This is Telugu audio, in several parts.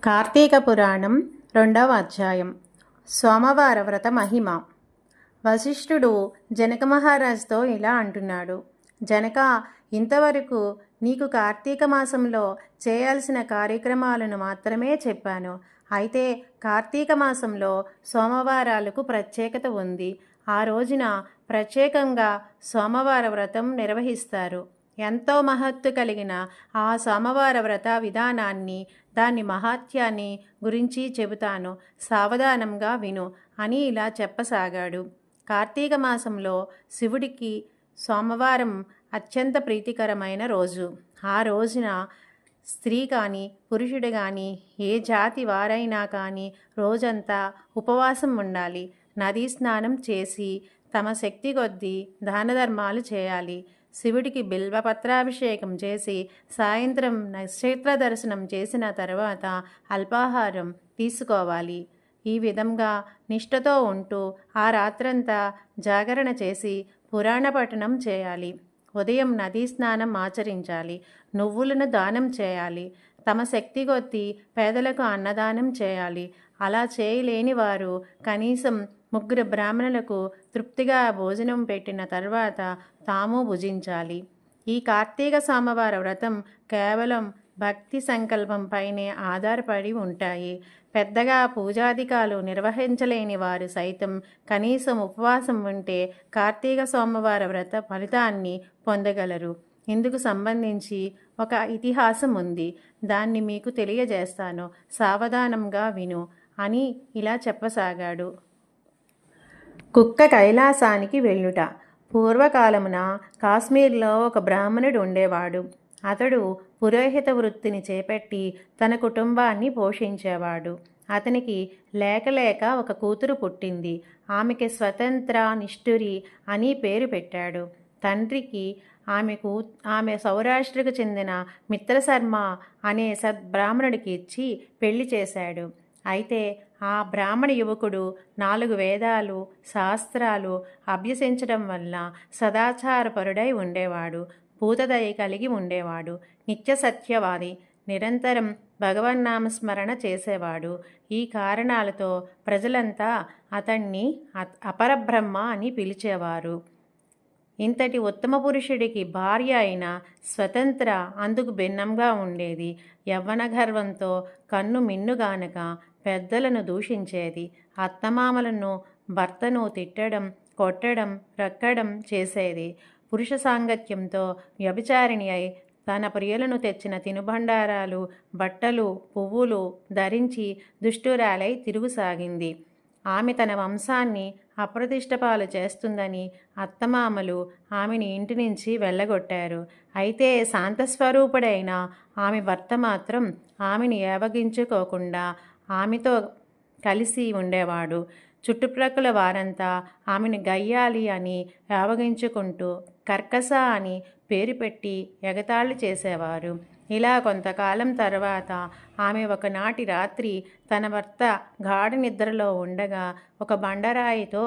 కార్తీక పురాణం 2వ అధ్యాయం. సోమవార వ్రత మహిమ. వశిష్ఠుడు జనక మహారాజుతో ఇలా అంటున్నాడు. జనక, ఇంతవరకు నీకు కార్తీక మాసంలో చేయాల్సిన కార్యక్రమాలను మాత్రమే చెప్పాను. అయితే కార్తీక మాసంలో సోమవారాలకు ప్రత్యేకత ఉంది. ఆ రోజున ప్రత్యేకంగా సోమవార వ్రతం నిర్వహిస్తారు. ఎంతో మహత్తు కలిగిన ఆ సోమవార వ్రత విధానాన్ని, దాని మహాత్యాన్ని గురించి చెబుతాను, సావధానంగా విను అని ఇలా చెప్పసాగాడు. కార్తీక మాసంలో శివుడికి సోమవారం అత్యంత ప్రీతికరమైన రోజు. ఆ రోజున స్త్రీ కానీ పురుషుడు కానీ ఏ జాతి వారైనా కానీ రోజంతా ఉపవాసం ఉండాలి. నదీ స్నానం చేసి తమ శక్తి కొద్దీ దాన ధర్మాలు చేయాలి. శివుడికి బిల్వపత్రాభిషేకం చేసి సాయంత్రం నక్షత్ర దర్శనం చేసిన తర్వాత అల్పాహారం తీసుకోవాలి. ఈ విధంగా నిష్ఠతో ఉంటూ ఆ రాత్రంతా జాగరణ చేసి పురాణ పఠనం చేయాలి. ఉదయం నదీ స్నానం ఆచరించాలి. నువ్వులను దానం చేయాలి. తమ శక్తి కొద్దీ పేదలకు అన్నదానం చేయాలి. అలా చేయలేని వారు కనీసం 3 బ్రాహ్మణులకు తృప్తిగా భోజనం పెట్టిన తర్వాత తాము భుజించాలి. ఈ కార్తీక సోమవార వ్రతం కేవలం భక్తి సంకల్పంపైనే ఆధారపడి ఉంటాయి. పెద్దగా పూజాధికాలు నిర్వహించలేని వారు సైతం కనీసం ఉపవాసం ఉంటే కార్తీక సోమవార వ్రత ఫలితాన్ని పొందగలరు. ఇందుకు సంబంధించి ఒక ఇతిహాసం ఉంది. దాన్ని మీకు తెలియజేస్తాను, సావధానంగా విను అని ఇలా చెప్పసాగాడు. కుక్క కైలాసానికి వెళ్ళుట. పూర్వకాలమున కాశ్మీర్లో ఒక బ్రాహ్మణుడు ఉండేవాడు. అతడు పురోహిత వృత్తిని చేపట్టి తన కుటుంబాన్ని పోషించేవాడు. అతనికి లేక ఒక కూతురు పుట్టింది. ఆమెకి స్వతంత్ర నిష్ఠురి అని పేరు పెట్టాడు. తండ్రికి ఆమె సౌరాష్ట్రకు చెందిన మిత్రశర్మ అనే సద్బ్రాహ్మణుడికి ఇచ్చి పెళ్లి చేశాడు. అయితే ఆ బ్రాహ్మణ యువకుడు 4 వేదాలు శాస్త్రాలు అభ్యసించడం వల్ల సదాచారపరుడై ఉండేవాడు. భూతదయ కలిగి ఉండేవాడు. నిత్య సత్యవాది. నిరంతరం భగవన్నామస్మరణ చేసేవాడు. ఈ కారణాలతో ప్రజలంతా అతన్ని అపరబ్రహ్మ అని పిలిచేవారు. ఇంతటి ఉత్తమ పురుషుడికి భార్య అయిన స్వతంత్ర అందుకు భిన్నంగా ఉండేది. యవ్వన గర్వంతో కన్ను మిన్నుగానక పెద్దలను దూషించేది. అత్తమామలను భర్తను తిట్టడం, కొట్టడం, రక్కడం చేసేది. పురుష సాంగత్యంతో వ్యభిచారిణి అయి తన ప్రియులను తెచ్చిన తినుబండారాలు, బట్టలు, పువ్వులు ధరించి దుష్టురాలై తిరుగుసాగింది. ఆమె తన వంశాన్ని అప్రతిష్టపాలు చేస్తుందని అత్తమామలు ఆమెని ఇంటి నుంచి వెళ్ళగొట్టారు. అయితే శాంతస్వరూపుడైన ఆమె భర్త మాత్రం ఆమెను ఏవగించుకోకుండా ఆమెతో కలిసి ఉండేవాడు. చుట్టుప్రక్కల వారంతా ఆమెను గయ్యాలి అని ఏవగించుకుంటూ కర్కస అని పేరు పెట్టి ఎగతాళి చేసేవారు. ఇలా కొంతకాలం తర్వాత ఆమె ఒకనాటి రాత్రి తన భర్త గాఢ నిద్రలో ఉండగా ఒక బండరాయితో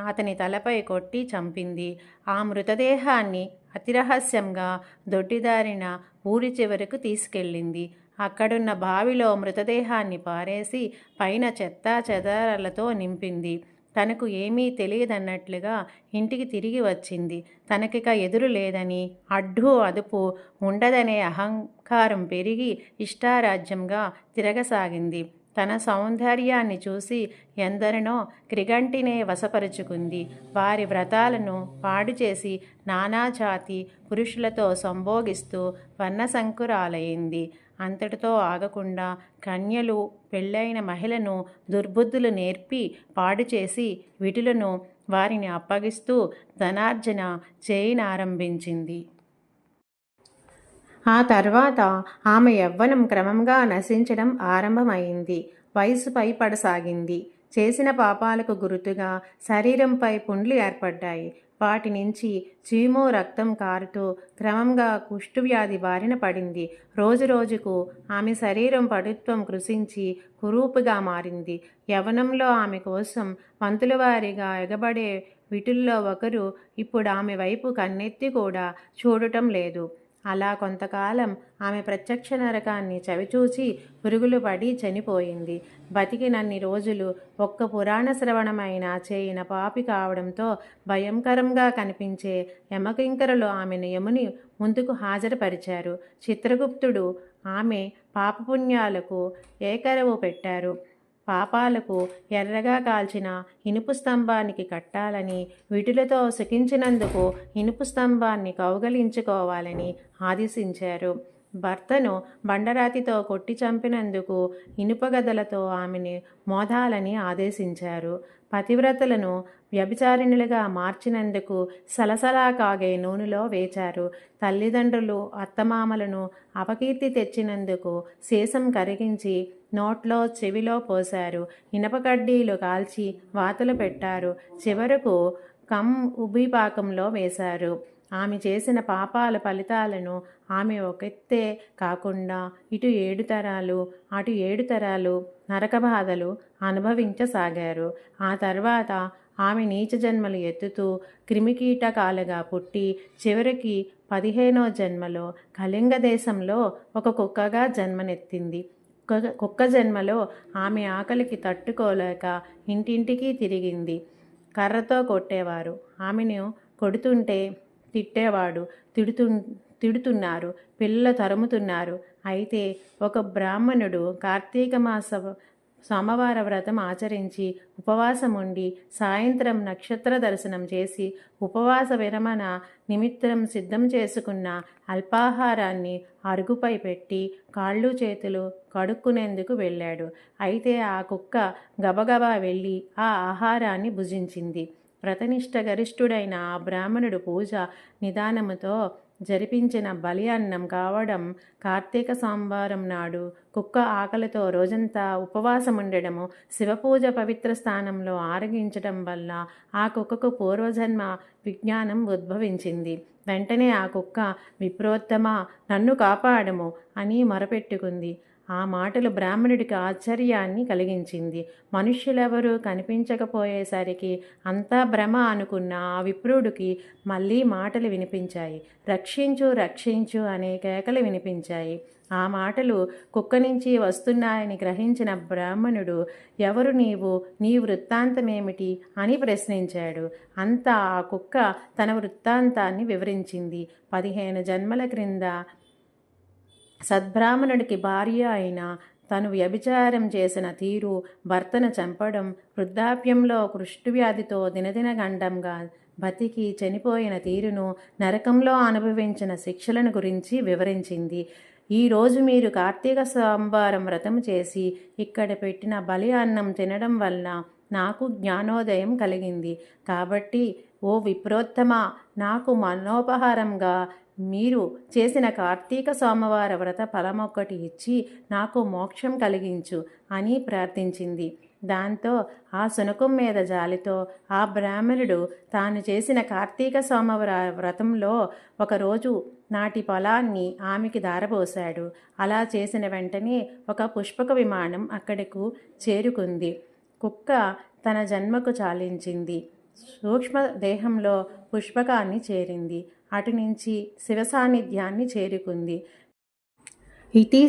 అతని తలపై కొట్టి చంపింది. ఆ మృతదేహాన్ని అతిరహస్యంగా దొడ్డిదారిన ఊరి చివరకు తీసుకెళ్ళింది. అక్కడున్న బావిలో మృతదేహాన్ని పారేసి పైన చెత్తా చెదారాలతో నింపింది. తనకు ఏమీ తెలియదన్నట్లుగా ఇంటికి తిరిగి వచ్చింది. తనకిక ఎదురు లేదని, అడ్డు అదుపు ఉండదనే అహంకారం పెరిగి ఇష్టారాజ్యంగా తిరగసాగింది. తన సౌందర్యాన్ని చూసి ఎందరినో క్రిగంటినే వశపరుచుకుంది. వారి వ్రతాలను పాడు చేసి నానాజాతి పురుషులతో సంభోగిస్తూ వర్ణశంకురాలైంది. అంతటితో ఆగకుండా కన్యలు, పెళ్ళైన మహిళను దుర్బుద్ధులు నేర్పి పాడు చేసి విటులను వారిని అప్పగిస్తూ ధనార్జన చేయనారంభించింది. ఆ తర్వాత ఆమె యవ్వనం క్రమంగా నశించడం ఆరంభమైంది. వయసు పైపడసాగింది. చేసిన పాపాలకు గుర్తుగా శరీరంపై పుండ్లు ఏర్పడ్డాయి. వాటి నుంచి చీము రక్తం కారుతూ క్రమంగా కుష్ఠవ్యాధి బారిన పడింది. రోజురోజుకు ఆమె శరీరం పటుత్వం కృషించి కురూపుగా మారింది. యవ్వనంలో ఆమె కోసం వంతుల వారిగా ఎగబడే విటుల్లో ఒకరు ఇప్పుడు ఆమె వైపు కన్నెత్తి కూడా చూడటం లేదు. అలా కొంతకాలం ఆమె ప్రత్యక్ష నరకాన్ని చవిచూచి పురుగులు పడి చనిపోయింది. బతికినన్ని రోజులు ఒక్క పురాణ శ్రవణమైనా చేయన పాపి కావడంతో భయంకరంగా కనిపించే యమకింకరులు ఆమెను యముని ముందుకు హాజరుపరిచారు. చిత్రగుప్తుడు ఆమె పాపపుణ్యాలకు ఏకరవు పెట్టారు. పాపాలకు ఎర్రగా కాల్చిన ఇనుపు స్తంభానికి కట్టాలని, విటులతో సుఖించినందుకు ఇనుపు స్తంభాన్ని కౌగలించుకోవాలని ఆదేశించారు. భర్తను బండరాతితో కొట్టి చంపినందుకు ఇనుపగదలతో ఆమెని మోదాలని ఆదేశించారు. పతివ్రతలను వ్యభిచారిణులుగా మార్చినందుకు సలసలా కాగే నూనెలో వేచారు. తల్లిదండ్రులు అత్తమామలను అపకీర్తి తెచ్చినందుకు సీసం కరిగించి నోట్లో చెవిలో పోశారు. ఇనప కడ్డీలు కాల్చి వాతలు పెట్టారు. చివరకు ఉబిపాకంలో వేశారు. ఆమె చేసిన పాపాల ఫలితాలను ఆమె ఒకెత్తే కాకుండా ఇటు 7 తరాలు అటు 7 తరాలు నరకబాధలు అనుభవించసాగారు. ఆ తర్వాత ఆమె నీచ జన్మలు ఎత్తుతూ క్రిమికీటకాలుగా పుట్టి చివరికి 15వ జన్మలో కళింగ దేశంలో ఒక కుక్కగా జన్మనెత్తింది. కుక్క జన్మలో ఆమె ఆకలికి తట్టుకోలేక ఇంటింటికి తిరిగింది. కర్రతో కొట్టేవారు. ఆమెను కొడుతుంటే తిట్టేవాడు. తిడుతున్నారు. పిల్లలు తరుముతున్నారు. అయితే ఒక బ్రాహ్మణుడు కార్తీక మాస సోమవార వ్రతం ఆచరించి ఉపవాసం ఉండి సాయంత్రం నక్షత్ర దర్శనం చేసి ఉపవాస విరమణ నిమిత్తం సిద్ధం చేసుకున్న అల్పాహారాన్ని అరుగుపై పెట్టి కాళ్ళు చేతులు కడుక్కునేందుకు వెళ్ళాడు. అయితే ఆ కుక్క గబగబా వెళ్ళి ఆ ఆహారాన్ని భుజించింది. వ్రతనిష్ట గరిష్ఠుడైన ఆ బ్రాహ్మణుడు పూజ నిదానముతో జరిపించిన బలి అన్నం కావడం, కార్తీక సోమవారం నాడు కుక్క ఆకలితో రోజంతా ఉపవాసం ఉండడము, శివపూజ పవిత్ర స్థానంలో ఆరగించడం వల్ల ఆ కుక్కకు పూర్వజన్మ విజ్ఞానం ఉద్భవించింది. వెంటనే ఆ కుక్క విప్రోత్తమా, నన్ను కాపాడము అని మొరపెట్టుకుంది. ఆ మాటలు బ్రాహ్మణుడికి ఆశ్చర్యాన్ని కలిగించింది. మనుష్యులెవరూ కనిపించకపోయేసరికి అంతా భ్రమ అనుకున్న ఆ విప్రుడికి మళ్ళీ మాటలు వినిపించాయి. రక్షించు రక్షించు అనే కేకలు వినిపించాయి. ఆ మాటలు కుక్క నుంచి వస్తున్నాయని గ్రహించిన బ్రాహ్మణుడు, ఎవరు నీవు, నీ వృత్తాంతమేమిటి అని ప్రశ్నించాడు. అంతా ఆ కుక్క తన వృత్తాంతాన్ని వివరించింది. 15 జన్మల క్రింద సద్బ్రాహ్మణుడికి భార్య అయిన తను వ్యభిచారం చేసిన తీరు, భర్తను చంపడం, వృద్ధాప్యంలో కుష్ఠవ్యాధితో దినదిన గండంగా బతికి చనిపోయిన తీరును, నరకంలో అనుభవించిన శిక్షలను గురించి వివరించింది. ఈరోజు మీరు కార్తీక సోమవారం వ్రతం చేసి ఇక్కడ పెట్టిన బలి అన్నం తినడం వల్ల నాకు జ్ఞానోదయం కలిగింది. కాబట్టి ఓ విప్రోత్తమ, నాకు మనోపహారంగా మీరు చేసిన కార్తీక సోమవార వ్రత ఫలమొక్కటి ఇచ్చి నాకు మోక్షం కలిగించు అని ప్రార్థించింది. దాంతో ఆ శునకం మీద జాలితో ఆ బ్రాహ్మణుడు తాను చేసిన కార్తీక సోమవార వ్రతంలో ఒకరోజు నాటి పొలాన్ని ఆమెకి దారపోశాడు. అలా చేసిన వెంటనే ఒక పుష్పక విమానం అక్కడకు చేరుకుంది. కుక్క తన జన్మకు చాలించింది. సూక్ష్మ దేహంలో పుష్పకాన్ని చేరింది. అటు నుంచి శివ సాన్నిధ్యాన్ని చేరుకుంది. ఇతి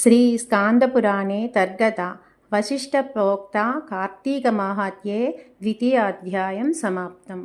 శ్రీ స్కాందపురాణే తర్గత వశిష్ఠ ప్రోక్త కార్తీక మాహాత్మ్యే 2వ అధ్యాయం సమాప్తం.